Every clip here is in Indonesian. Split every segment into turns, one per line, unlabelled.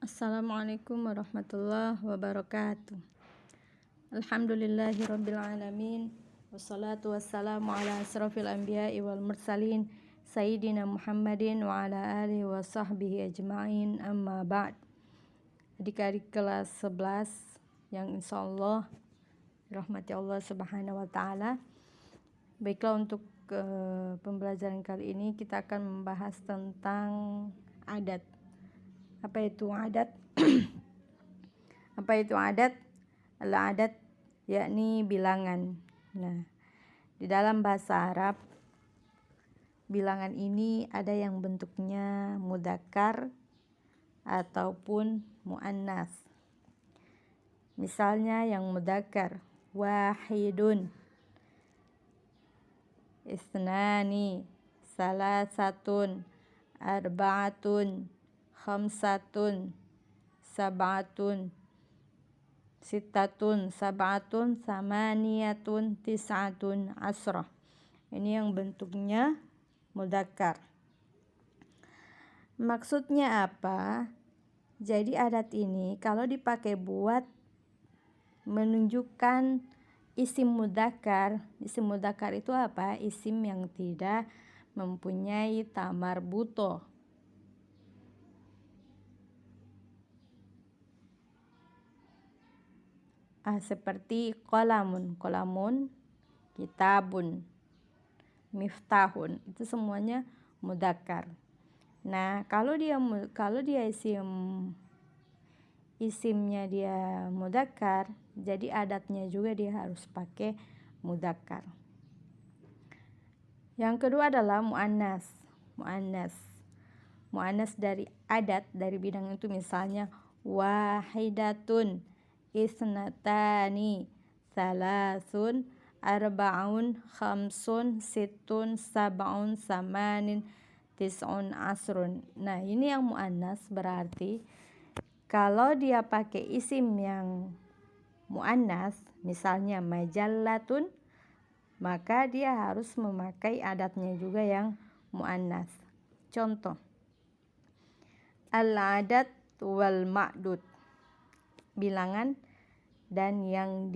Assalamualaikum warahmatullahi wabarakatuh. Alhamdulillahirrabbilalamin. Wassalatu wassalamu ala asrafil anbiya'i wal mursalin Sayyidina Muhammadin wa ala alihi wa sahbihi ajma'in, amma ba'd. Adik-adik kelas 11 yang insyaallah rahmati Allah subhanahu wa ta'ala. Baiklah, untuk pembelajaran kali ini kita akan membahas tentang adat. Apa itu adat? Apa itu adat? Al-adat yakni bilangan. Nah, di dalam bahasa Arab bilangan ini ada yang bentuknya mudzakkar ataupun muannas. Misalnya yang mudzakkar, wahidun, isnani, salasatun, arba'atun, khamsatun, sab'atun, sittatun, sab'atun, samaniyatun, tis'atun, asrah. Ini yang bentuknya mudzakkar. Maksudnya apa? Jadi adat ini kalau dipakai buat menunjukkan isim mudzakkar. Isim mudzakkar itu apa? Isim yang tidak mempunyai ta marbutoh. Seperti qalamun, kitabun, miftahun, itu semuanya mudzakkar. Nah, kalau dia isimnya dia mudzakkar, jadi adatnya juga dia harus pakai mudzakkar. Yang kedua adalah muannas. Muannas dari adat, dari bidang itu, misalnya wahidatun, isnatani, salasun, arba'un, khamsun, sittun, sab'un, samanin, tis'un, asrun. Nah, ini yang muannas berarti kalau dia pakai isim yang muannas, misalnya majallatun, maka dia harus memakai adatnya juga yang muannas. Contoh, al-adat wal ma'dud, bilangan dan yang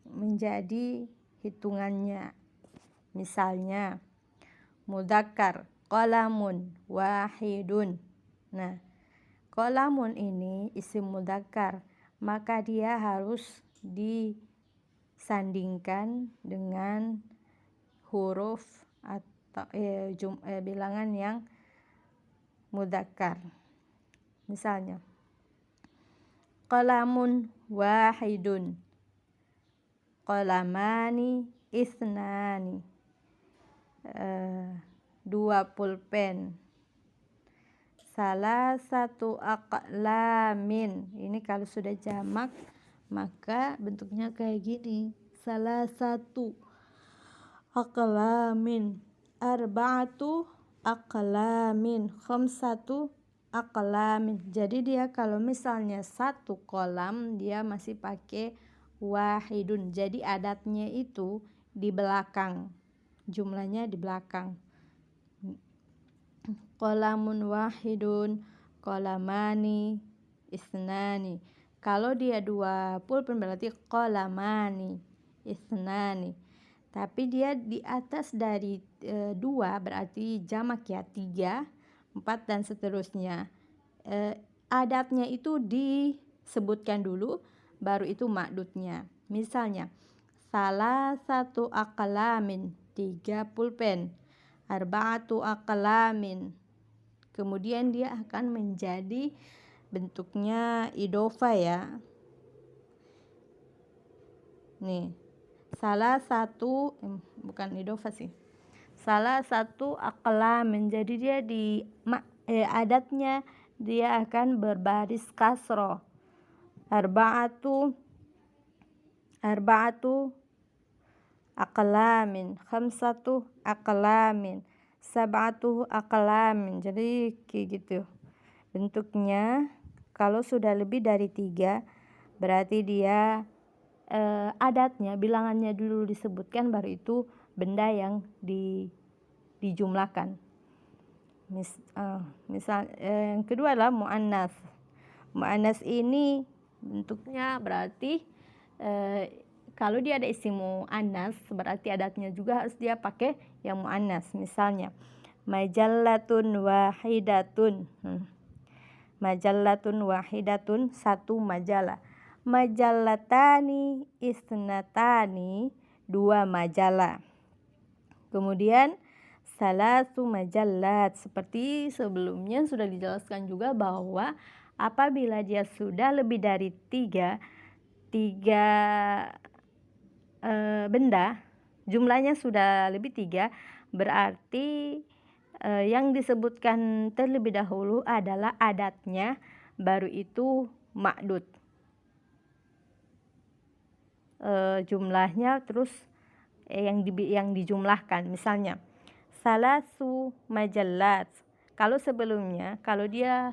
menjadi hitungannya. Misalnya mudzakkar, qalamun, wahidun. Nah, qalamun ini isim mudzakkar, maka dia harus disandingkan dengan huruf atau bilangan yang mudzakkar. Misalnya qalamun wahidun, qalamani, isnani, 2 pulpen, salah satu aqlamin. Ini kalau sudah jamak maka bentuknya kayak gini, salah satu aqlamin, arba'atu aqlamin, khamsatu aqlamin. Jadi dia kalau misalnya satu kolam dia masih pakai wahidun. Jadi adatnya itu di belakang, jumlahnya di belakang. Qalamun wahidun, qalamani, isnani. Kalau dia 2 pulpen berarti qalamani, isnani. Tapi dia di atas dari 2 berarti jamak ya, 3, 4 dan seterusnya. Adatnya itu disebutkan dulu, baru itu ma'dudnya. Misalnya salah satu aqlamin, 3 pulpen, arba'atu aqlamin. Kemudian dia akan menjadi bentuknya idhofa ya. Nih, salah satu bukan idhofa sih. Salah satu aqlam, menjadi dia adatnya dia akan berbaris kasroh. Arba'atu aqlamin, khamsatu aqlamin, sab'atu aqlamin. Jadi kayak gitu bentuknya. Kalau sudah lebih dari 3 berarti dia adatnya, bilangannya dulu disebutkan, baru itu benda yang dijumlahkan. Misal yang kedua adalah muannas. Muannas ini bentuknya berarti kalau dia ada isim muannas berarti adatnya juga harus dia pakai yang muannas. Misalnya majallatun wahidatun. Majallatun wahidatun, satu majalah. Majallatani isnatani, dua majalah. Kemudian salasu majallat, seperti sebelumnya sudah dijelaskan juga bahwa apabila dia sudah lebih dari tiga benda, jumlahnya sudah lebih 3, berarti yang disebutkan terlebih dahulu adalah adatnya, baru itu ma'dud. Jumlahnya terus yang dijumlahkan. Misalnya salasu majallat. Kalau sebelumnya, kalau dia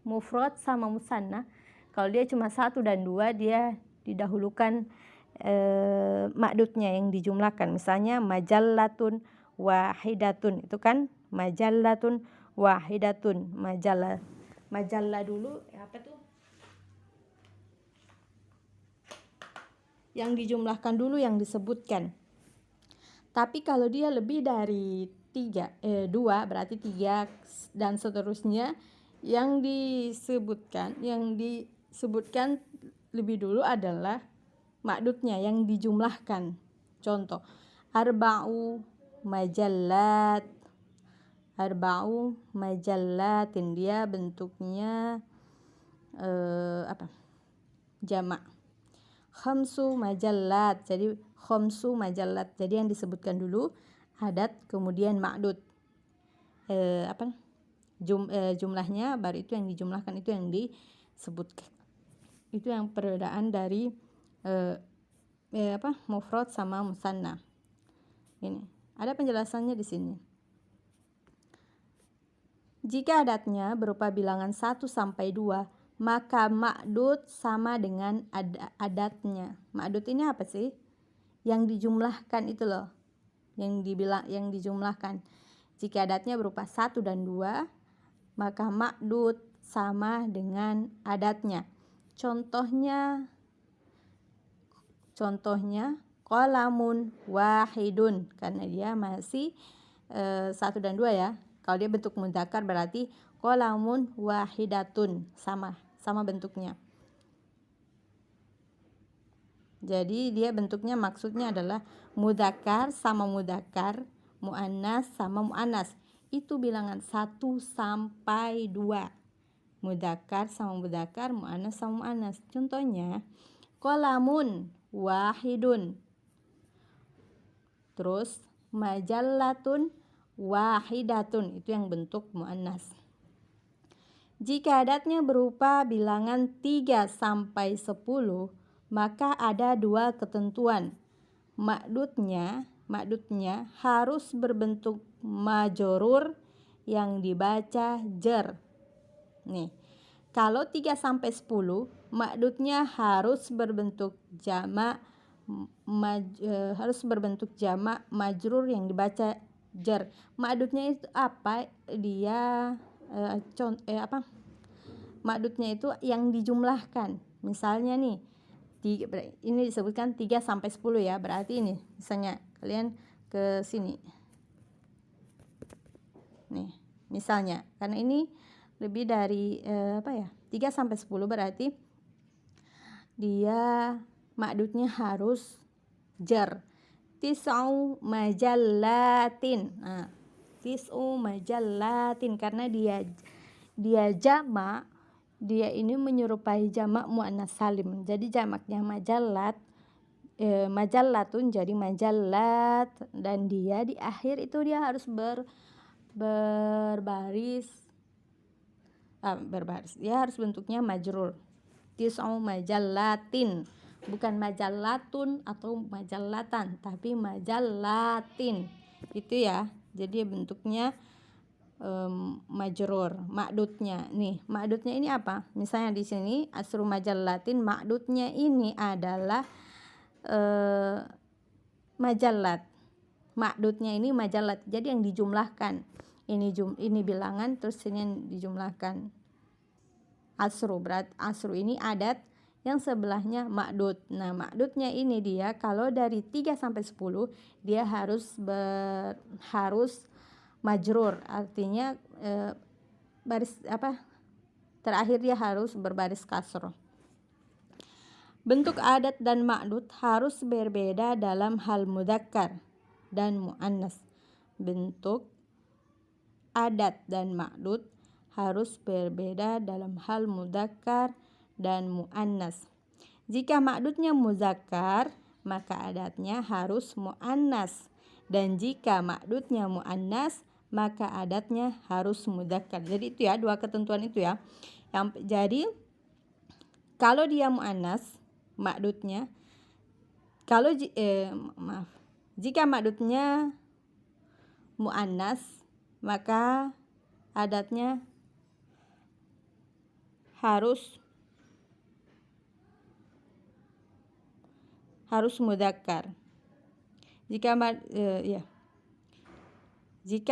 mufrad sama musanna, kalau dia cuma 1 dan 2, dia didahulukan ma'dudnya yang dijumlahkan. Misalnya majallatun wahidatun, itu kan majallatun wahidatun, majallah dulu apa tuh yang dijumlahkan dulu yang disebutkan. Tapi kalau dia lebih dari 2 berarti 3 dan seterusnya, yang disebutkan lebih dulu adalah ma'dudnya yang dijumlahkan. Contoh arba'u majallatin, dia bentuknya jamak. Khamsu majallat, jadi khamsu majallat, jadi yang disebutkan dulu adat, kemudian ma'dud jumlahnya, baru itu yang dijumlahkan, itu yang disebutkan. Itu yang perbedaan dari mufrad sama musanna. Ini ada penjelasannya di sini. Jika adatnya berupa bilangan 1 sampai 2, maka ma'dud sama dengan adatnya. Ma'dud ini apa sih? Yang dijumlahkan itu loh. Yang dijumlahkan. Jika adatnya berupa 1 dan 2, maka ma'dud sama dengan adatnya. Contohnya qalamun wahidun, karena dia masih 1 dan 2 ya. Kalau dia bentuk mudzakkar berarti qalamun wahidatun, sama bentuknya. Jadi dia bentuknya maksudnya adalah mudzakkar sama mudzakkar, muannas sama muannas. Itu bilangan 1 sampai 2. Mudzakkar sama mudzakkar, muannas sama muannas. Contohnya qalamun wahidun. Terus majallatun wahidatun, itu yang bentuk muannas. Jika adatnya berupa bilangan 3 sampai 10, maka ada 2 ketentuan. Ma'dudnya harus berbentuk majrur yang dibaca jar. Nih, kalau 3 sampai 10, ma'dudnya harus berbentuk jamak majrur yang dibaca jar. Ma'dudnya itu apa? Dia ma'dudnya itu yang dijumlahkan. Misalnya nih, ini disebutkan 3 sampai 10 ya. Berarti ini misalnya kalian ke sini. Nih, misalnya karena ini lebih dari 3 sampai 10 berarti dia ma'dudnya harus jar. Tis'u majallatin. Nah, tis'u majallatin karena dia jamak, dia ini menyerupai jamak muannas salim. Jadi jamaknya majallatun jadi majallat, dan dia di akhir itu dia harus berbaris. Dia harus bentuknya majrur. Tis'u majallatin, bukan majallatun atau majallatan, tapi majallatin. Itu ya. Jadi bentuknya majrur. Ma'dudnya ini apa? Misalnya di sini asru majallatin, ma'dudnya ini adalah majallat. ma'dudnya ini majalat, jadi yang dijumlahkan. Ini bilangan, terus ini yang dijumlahkan. Asru, berat asru ini adat, yang sebelahnya ma'dud. Nah, ma'dudnya ini dia kalau dari 3 sampai 10 dia harus majrur, artinya baris terakhir dia harus berbaris kasroh. Bentuk adat dan ma'dud harus berbeda dalam hal mudzakkar dan muannas. Bentuk adat dan ma'dud harus berbeda dalam hal mudzakkar dan muannas. Jika ma'dudnya muzakkar, maka adatnya harus muannas, dan jika ma'dudnya muannas, maka adatnya harus mudzakkar. Jadi itu ya, dua ketentuan itu ya. Jadi kalau dia muannas ma'dudnya, jika ma'dudnya muannas, maka adatnya harus mudzakkar. Jika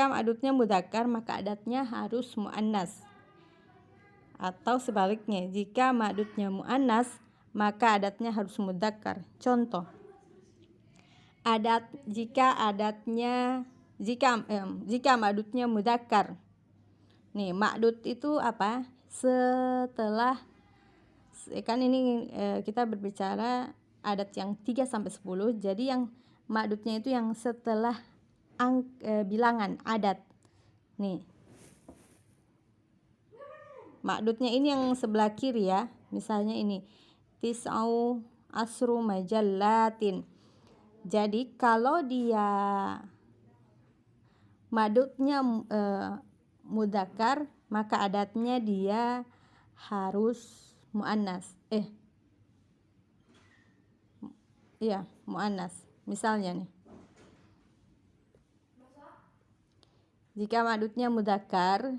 ma'dudnya mudzakkar, maka adatnya harus muannas. Atau sebaliknya, jika ma'dudnya muannas, maka adatnya harus mudzakkar. Contoh, jika ma'dudnya mudzakkar. Nih, ma'dud itu apa? Setelah kan ini kita berbicara adat yang 3 sampai 10. Jadi yang ma'dudnya itu yang setelah bilangan adat. Nih. Ma'dudnya ini yang sebelah kiri ya. Misalnya ini tis'au asru majallatin. Jadi kalau dia ma'dudnya mudzakkar, maka adatnya dia harus muannas. Muannas. Misalnya nih. Jika ma'dudnya mudzakkar,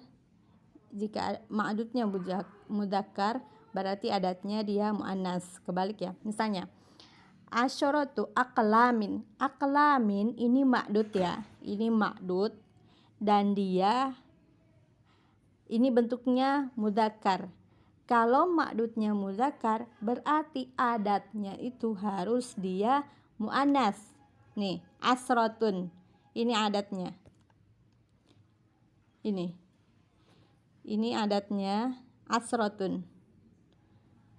berarti adatnya dia muannas. Kebalik ya. Misalnya asyaratu aqlamin. Aqlamin ini ma'dud ya. Ini ma'dud dan dia ini bentuknya mudzakkar. Kalau ma'dudnya mudzakkar, berarti adatnya itu harus dia muannas. Nih, asratun. Ini adatnya. Ini adatnya asratun.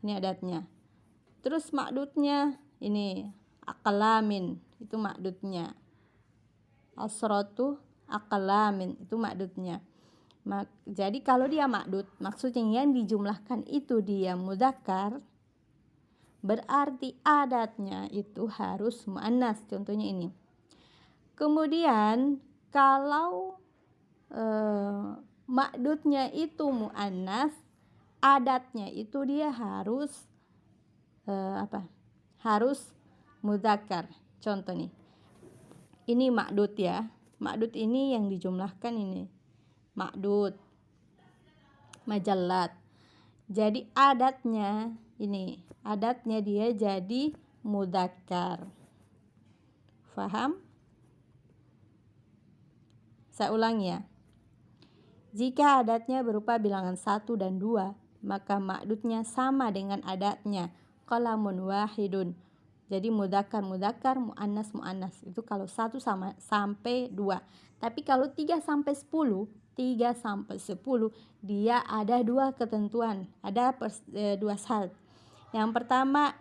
Ini adatnya. Terus ma'dudnya ini aqlamin, itu ma'dudnya. Asratu aqlamin, itu ma'dudnya. Jadi kalau dia ma'dud, maksudnya yang dijumlahkan itu dia mudzakkar, berarti adatnya itu harus muannas. Contohnya ini. Kemudian kalau ma'dudnya itu muannas, adatnya itu dia harus harus mudzakkar. Contoh nih. Ini ma'dud ya. Ma'dud ini yang dijumlahkan ini. Ma'dud majallat. Jadi adatnya dia jadi mudzakkar. Faham? Saya ulang ya. Jika adatnya berupa bilangan 1 dan 2, maka ma'dudnya sama dengan adatnya. Qalamun wahidun. Jadi mudzakkar, muannas, itu kalau 1 sampai 2. Tapi kalau 3 sampai 10 dia ada dua ketentuan, ada dua syarat. Yang pertama,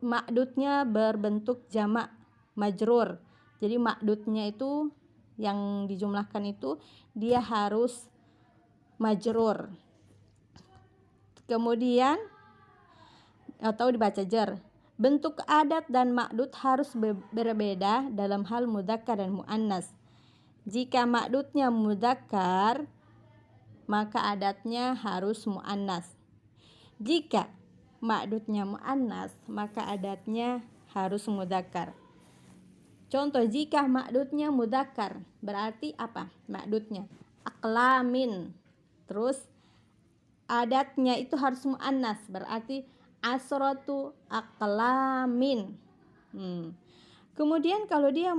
ma'dudnya berbentuk jamak majrur. Jadi ma'dudnya itu yang dijumlahkan itu dia harus majrur. Kemudian atau dibaca jar. Bentuk adat dan ma'dud harus berbeda dalam hal mudzakkar dan muannas. Jika ma'dudnya mudzakkar, maka adatnya harus muannas. Jika ma'dudnya muannas, maka adatnya harus mudzakkar. Contoh, jika ma'dudnya mudzakkar, berarti apa? Ma'dudnya aqlamin. Terus adatnya itu harus muannas, berarti asratu aqlamin. Kemudian kalau dia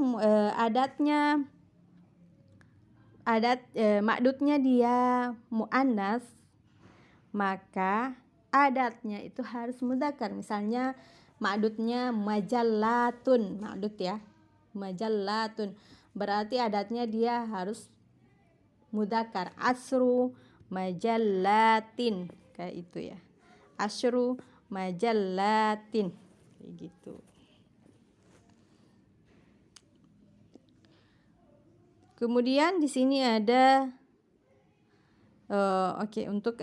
ma'dudnya dia muannas, maka adatnya itu harus mudzakkar. Misalnya ma'dudnya majallatun, ma'dud ya, majallatun, berarti adatnya dia harus mudzakkar. Asru majallatin, kayak itu ya, asru majallatin, kayak gitu. Kemudian di sini ada untuk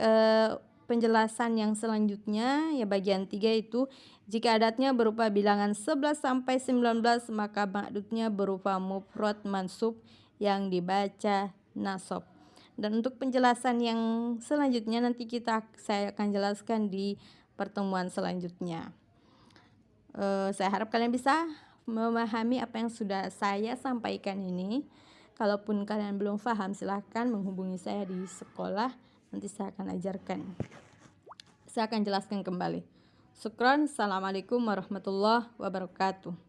penjelasan yang selanjutnya ya, bagian 3 itu jika adatnya berupa bilangan 11 sampai 19 maka ma'dudnya berupa mufrad mansub yang dibaca nasab. Dan untuk penjelasan yang selanjutnya nanti saya akan jelaskan di pertemuan selanjutnya. Saya harap kalian bisa memahami apa yang sudah saya sampaikan ini. Kalaupun kalian belum paham, silahkan menghubungi saya di sekolah. Nanti saya akan ajarkan. Saya akan jelaskan kembali. Syukran. Assalamualaikum warahmatullahi wabarakatuh.